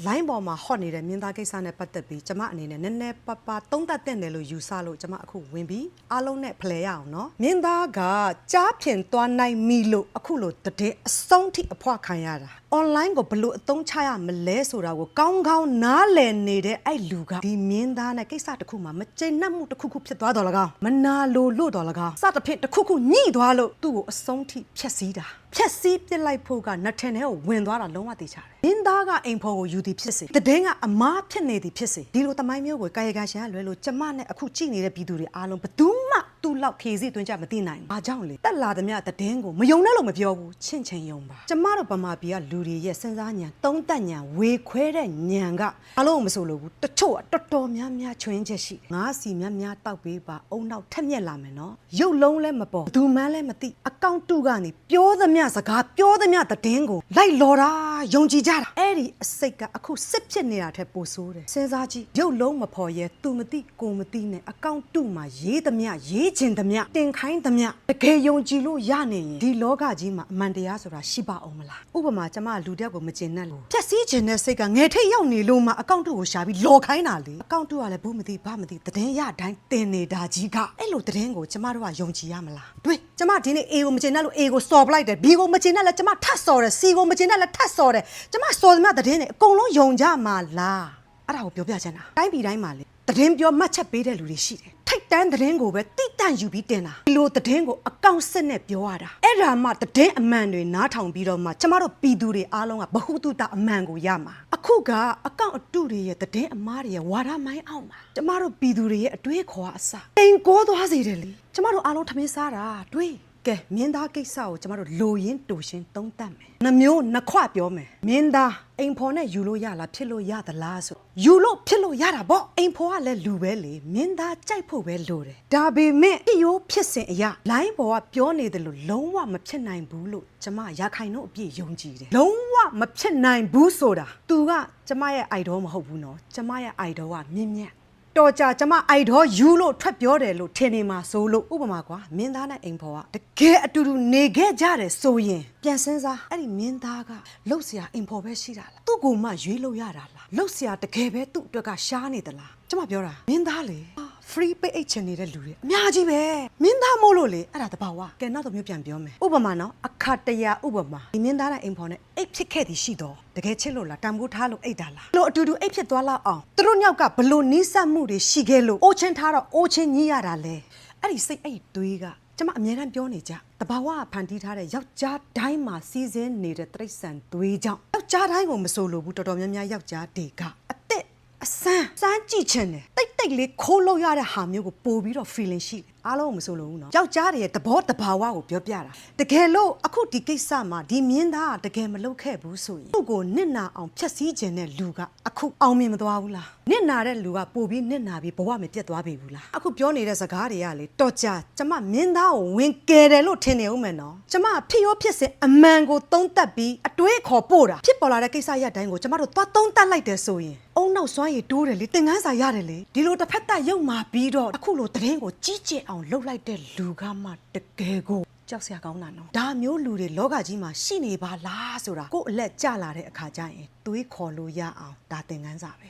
လိုင်းပေါ်မှာဟော့နေတဲ့မြင်းသားကိစ္စနဲ့ပတ်သက်ပြီးကျမအနေနဲ့နည်းနည်းပပသုံးသပ်တဲ့တယ်လို့ယူဆလို့ကျမအခုဝင်ပြီးအားလုံးနဲ့ဖလှယ်ရအောင်နော်မြင်းသားကကြားဖြင်သွားနိုင်မီလို့အခုလို့တဲ့အဆုံးထိအဖွားခံရတာ online ကိုဘလို့အသုံးချရမလဲဆိုတာကိုကောင်းကောင်းနားလည်နေတဲ့အဲ့လူကဒီမြင်းသားနဲ့ကိစ္စတစ်ခုမှမကျဉ်နှံ့မှုတစ်ခုခုဖြစ်သွားတော်လကောင်မနာလို့လို့တော်လကောင်စသဖြင့်တစ်ခုခုညှိသွားလို့သူ့ကိုအဆုံးထိဖျက်ဆီးတာဖြက်စီးပစ်လိုက်ဖို့ကနှထင်ထဲကိုဝင်သွားတာလုံးဝသိချတယ်။မင်းသားကအိမ်ဖော်ကိုယူသည်ဖြစ်စေတည်င်းကအမားဖြစ်နေသည်ဖြစ်စေဒီလိုတမိုင်းမျိုးကိုကာယကံရှင်ကလွဲလို့ကျမနဲ့အခုကြည့်နေတဲ့ပြည်သူတွေအားလုံးဘယ်သူမှသူ့လောက်ခေစီတွင်ကြမသိနိုင်ဘူး။အားကြောင့်လေတက်လာသမျှတည်င်းကိုမယုံနဲ့လို့မပြောဘူးချင့်ချင်းယုံပါ။ကျမတို့ဗမာပြည်ကလူတွေရဲ့စဉ်းစားဉာဏ်သုံးသပ်ဉာဏ်ဝေခွဲတဲ့ဉာဏ်ကအလုံးမဆိုလို့ဘူးတချို့ကတော်တော်များများချွင်းချက်ရှိတယ်။ငါးစီများများတောက်ပေးပါအုံနောက်ထက်မြက်လာမယ်နော်။ရုပ်လုံးလည်းမပေါ်ဘသူမှန်းလည်းမသိအကောင့်တုကနေပြောသမျှစကားပြောသမျှတည်င်းကိုလိုက်လော်တာယုံကြည်ကြတာအဲ့ဒီအစိတ်ကအခုစစ်ဖြစ်နေတာထက်ပိုဆိုးတယ်စဉ်းစားကြည့်ရုပ်လုံးမဖော်ရဲသူမသိကိုမသိနဲ့အကောင့်တုမှာရေးသမျှရေးချင်သမျှတင်ခိုင်းသမျှတကယ်ယုံကြည်လို့ရနေရင်ဒီလောကကြီးမှာအမှန်တရားဆိုတာရှိပါအောင်မလားဥပမာကျမလူတက်ကိုမကျင်နဲ့လို့ဖြက်စီးခြင်းတဲ့စိတ်ကငယ်ထိတ်ရောက်နေလို့မှအကောင့်တုကိုရှာပြီးလော်ခိုင်းတာလေအကောင့်တုကလည်းဘူးမသိဘာမသိတည်င်းရတိုင်းတင်နေတာကြီးကအဲ့လိုတည်င်းကိုကျမတို့ကယုံကြည်ရမလားတွေ့ကျမဒီနေ့ A ကိုမကျင်နဲ့လို့ A ကိုစော်ပလိုက်တယ် B ကိုမကျင်နဲ့လည်းကျမထပ်စော်တယ် C ကိုမကျင်နဲ့လည်းထပ်စော်တယ်ကျမစော်သမျှတည်င်းနဲ့အကုန်လုံးယုံကြမှာလားအဲ့ဒါကိုပြောပြချင်တာတိုင်းပြည်တိုင်းမှာလေတည်င်းပြောမှတ်ချက်ပေးတဲ့လူတွေရှိတယ်ထိတ်တန်းတည်င်းကိုပဲတိတန့်ယူပြီးတင်တာဒီလိုတည်င်းကိုအကောင့်စစ်နဲ့ပြောရတာအဲ့ဒါမှတည်င်းအမှန်တွေနားထောင်ပြီးတော့မှကျမတို့ပြည်သူတွေအားလုံးကဘဟုတုတအမှန်ကိုရမှာအခုကအကောင့်အတုတွေရဲ့တည်င်းအမားတွေရဲ့ဝါဒမိုင်းအောင်မှာကျမတို့ပြည်သူတွေရဲ့အတွေးခေါ်အစအိမ်ကိုသွားစေတယ်လေကျမတို့အားလုံးထမင်းစားတာတွေးကဲမြင်းသားကိစ္စကိုကျမတို့လိုရင်းတူရှင်းသုံးသပ်မယ်နှမျိုးနှစ်ခွပြောမယ်မြင်းသားအိမ်ဖော်နဲ့ယူလို့ရလားဖြစ်လို့ရသလားဆိုယူလို့ဖြစ်လို့ရတာပေါ့အိမ်ဖော်ကလည်းလူပဲလေမြင်းသားကြိုက်ဖို့ပဲလိုတယ်ဒါပေမဲ့ဖြစ်ရိုးဖြစ်စဉ်အရာလိုင်းပေါ်ကပြောနေတယ်လို့လုံးဝမဖြစ်နိုင်ဘူးလို့ကျမရာခိုင်နှုန်းအပြည့်ယုံကြည်တယ်လုံးဝမဖြစ်နိုင်ဘူးဆိုတာ तू ကကျမရဲ့ idol မဟုတ်ဘူးနော်ကျမရဲ့ idol ကမြင့်မြတ်တော်ကြကျမအိုက်တော့ယူလို့ထွက်ပြောတယ်လို့ထင်နေမှာဆိုလို့ဥပမာကွာမင်းသားနဲ့အိမ်ဖော်ကတကယ်အတူတူနေခဲ့ကြတယ်ဆိုရင်ပြန်စဉ်းစားအဲ့ဒီမင်းသားကလှုပ်เสียအိမ်ဖော်ပဲရှိတာလားသူ့ကိုမှရွေးလို့ရတာလားလှုပ်เสียတကယ်ပဲသူ့အတွက်ကရှားနေသလားကျမပြောတာမင်းသားလေ free pay အိတ်ချင်နေတဲ့လူတွေအများကြီးပဲမင်းသားမို့လို့လေအဲ့ဒါတဘာဝကဲနောက်တစ်မျိုးပြန်ပြောမယ်ဥပမာနော်အခါတရာဥပမာဒီမင်းသားနဲ့အိမ်ဖော်နဲ့အိတ်ဖြစ်ခဲ့သည်ရှိတော့တကယ်ချစ်လို့လားတံမိုးထားလို့အိတ်တာလားလို့အတူတူအိတ်ဖြစ်သွားလောက်အောင်သူတို့ညောက်ကဘလို့နီးစပ်မှုတွေရှိခဲ့လို့အိုးချင်းထားတော့အိုးချင်းညှိရတာလေအဲ့ဒီစိတ်အိတ်သွေးကကျမအမြဲတမ်းပြောနေကြတဘာဝဖန်တီးထားတဲ့ယောက်ျားတိုင်းမှာစီးစင်းနေတဲ့တိရစ္ဆာန်သွေးကြောင့်ယောက်ျားတိုင်းကိုမဆိုလို့ဘူးတော်တော်များများယောက်ျားတွေကအသက်အစမ်းကြည့်ချင်တယ်တိတ်လေးခိုးလို့ရတဲ့ဟာမျိုးကိုပို့ပြီးတော့ feeling ရှိတယ်အားလုံးမဆိုလို့ဘူးနော်ယောက်ျားတွေရဲ့သဘောတဘာဝကိုပြောပြတာတကယ်လို့အခုဒီကိစ္စမှာဒီမြင်းသားကတကယ်မလုပ်ခဲ့ဘူးဆိုရင်သူ့ကိုနစ်နာအောင်ဖျက်ဆီးခြင်းတဲ့လူကအခုအောင်မြင်မသွားဘူးလားနစ်နာတဲ့လူကပို့ပြီးနစ်နာပြီးဘဝမပြတ်သွားပြီဘူးလားအခုပြောနေတဲ့စကားတွေကလေတော်ကြကျမမြင်းသားကိုဝင်ကယ်တယ်လို့ထင်နေဦးမယ်နော်ကျမဖြစ်ရောဖြစ်စဉ်အမှန်ကိုသုံးသပ်ပြီးအတွေးခေါ်ပို့တာဖြစ်ပေါ်လာတဲ့ကိစ္စရပ်တိုင်းကိုကျမတို့သွားသုံးသပ်လိုက်တယ်ဆိုရင်အုံနောက်စွမ်းရည်တိုးတယ်လေသင်ခန်းစာရတယ်လေဒီလိုတစ်ဖက်သက်ရုပ်မာပြီးတော့အခုလိုတရင်ကိုကြီးကျယ်အောင်လှုပ်လိုက်တဲ့လူကမှတကယ်ကိုကြောက်စရာကောင်းတာနော်ဒါမျိုးလူတွေလောကကြီးမှာရှိနေပါလားဆိုတာကိုယ့်အလက်ကျလာတဲ့အခါကျရင်တွေးခေါ်လို့ရအောင်ဒါသင်ခန်းစာပဲ